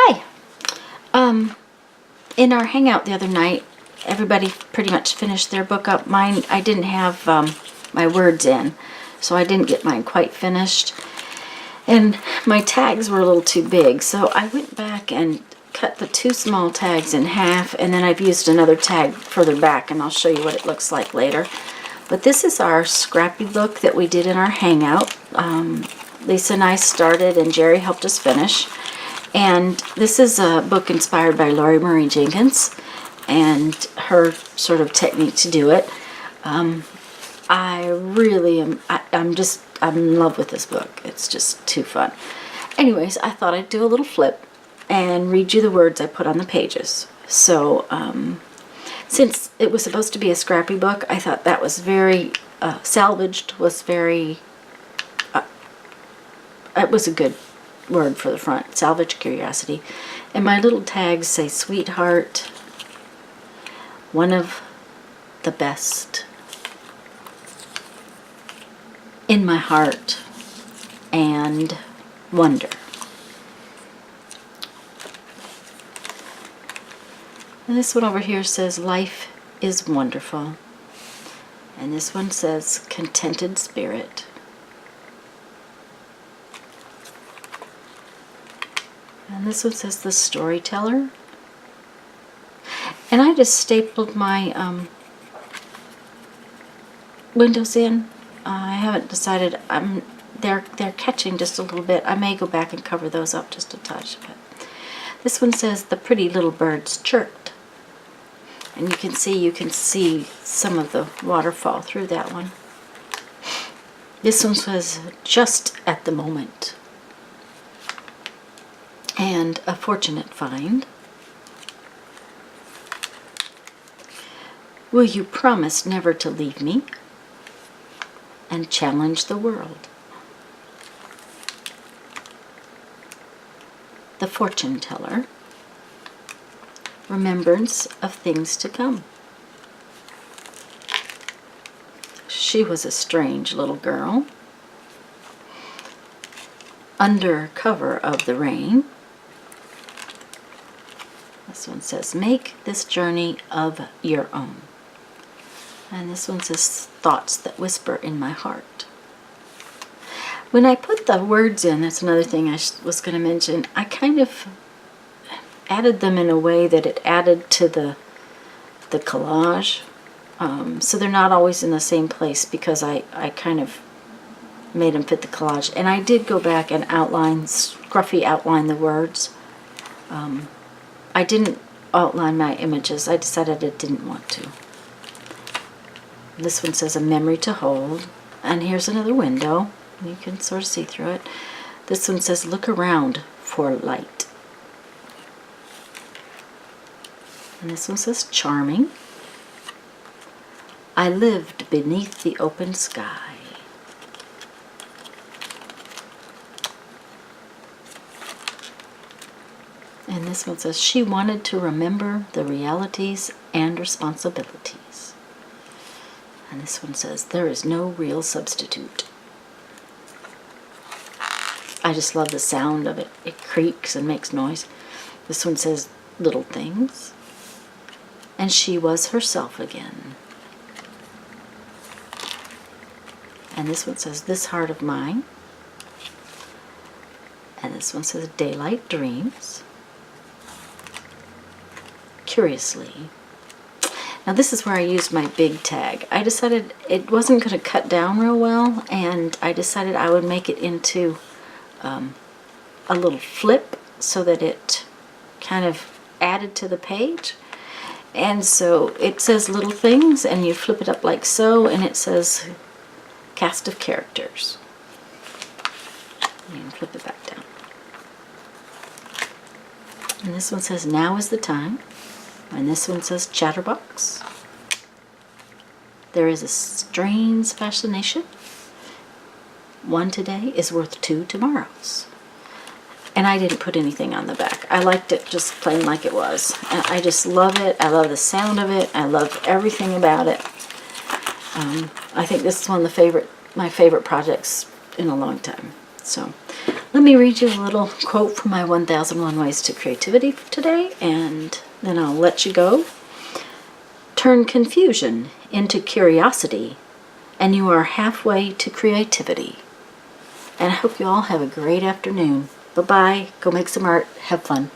Hi. In our hangout the other night, everybody pretty much finished their book up. Mine, I didn't have my words in, so I didn't get mine quite finished. And my tags were a little too big, so I went back and cut the two small tags in half, and then I've used another tag further back, and I'll show you what it looks like later. But this is our Scrapy book that we did in our hangout. Lisa and I started, and Jeri helped us finish. And this is a book inspired by Lori Marie Jenkins and her sort of technique to do it. I really am, I'm in love with this book. It's just too fun. Anyways, I thought I'd do a little flip and read you the words I put on the pages. So, since it was supposed to be a scrappy book, I thought that was very, salvaged was very, it was a good word for the front, salvage curiosity. And my little tags say sweetheart, one of the best, in my heart, and wonder. And this one over here says life is wonderful. And this one says contented spirit. And this one says the storyteller. And I just stapled my windows in. I haven't decided. They're catching just a little bit. I may go back and cover those up just a touch. But this one says the pretty little birds chirped. And you can see some of the waterfall through that one. This one says just at the moment. And a fortunate find. Will you promise never to leave me and challenge the world? The fortune teller. Remembrance of things to come. She was a strange little girl. Under cover of the rain. This one says, make this journey of your own. And this one says, thoughts that whisper in my heart. When I put the words in, that's another thing I was going to mention, I kind of added them in a way that it added to the collage. So they're not always in the same place because I kind of made them fit the collage. And I did go back and scruffy outline the words. I didn't outline my images. I decided I didn't want to. This one says a memory to hold. And here's another window. You can sort of see through it. This one says look around for light. And this one says charming. I lived beneath the open sky. And this one says, she wanted to remember the realities and responsibilities. And this one says, there is no real substitute. I just love the sound of it. It creaks and makes noise. This one says, little things. And she was herself again. And this one says, this heart of mine. And this one says, daylight dreams. Curiously. Now this is where I used my big tag. I decided it wasn't going to cut down real well, and I decided I would make it into a little flip so that it kind of added to the page. And so it says little things, and you flip it up like so, and it says cast of characters. And flip it back down. And this one says now is the time. And this one says chatterbox. There is a strange fascination. One today is worth two tomorrows. And I didn't put anything on the back. I liked it just plain like it was. And I just love it. I love the sound of it. I love everything about it. I think this is one of my favorite projects in a long time. So Let me read you a little quote from my 1001 Ways to Creativity for today, and then I'll let you go. Turn confusion into curiosity, and you are halfway to creativity. And I hope you all have a great afternoon. Bye-bye. Go make some art. Have fun.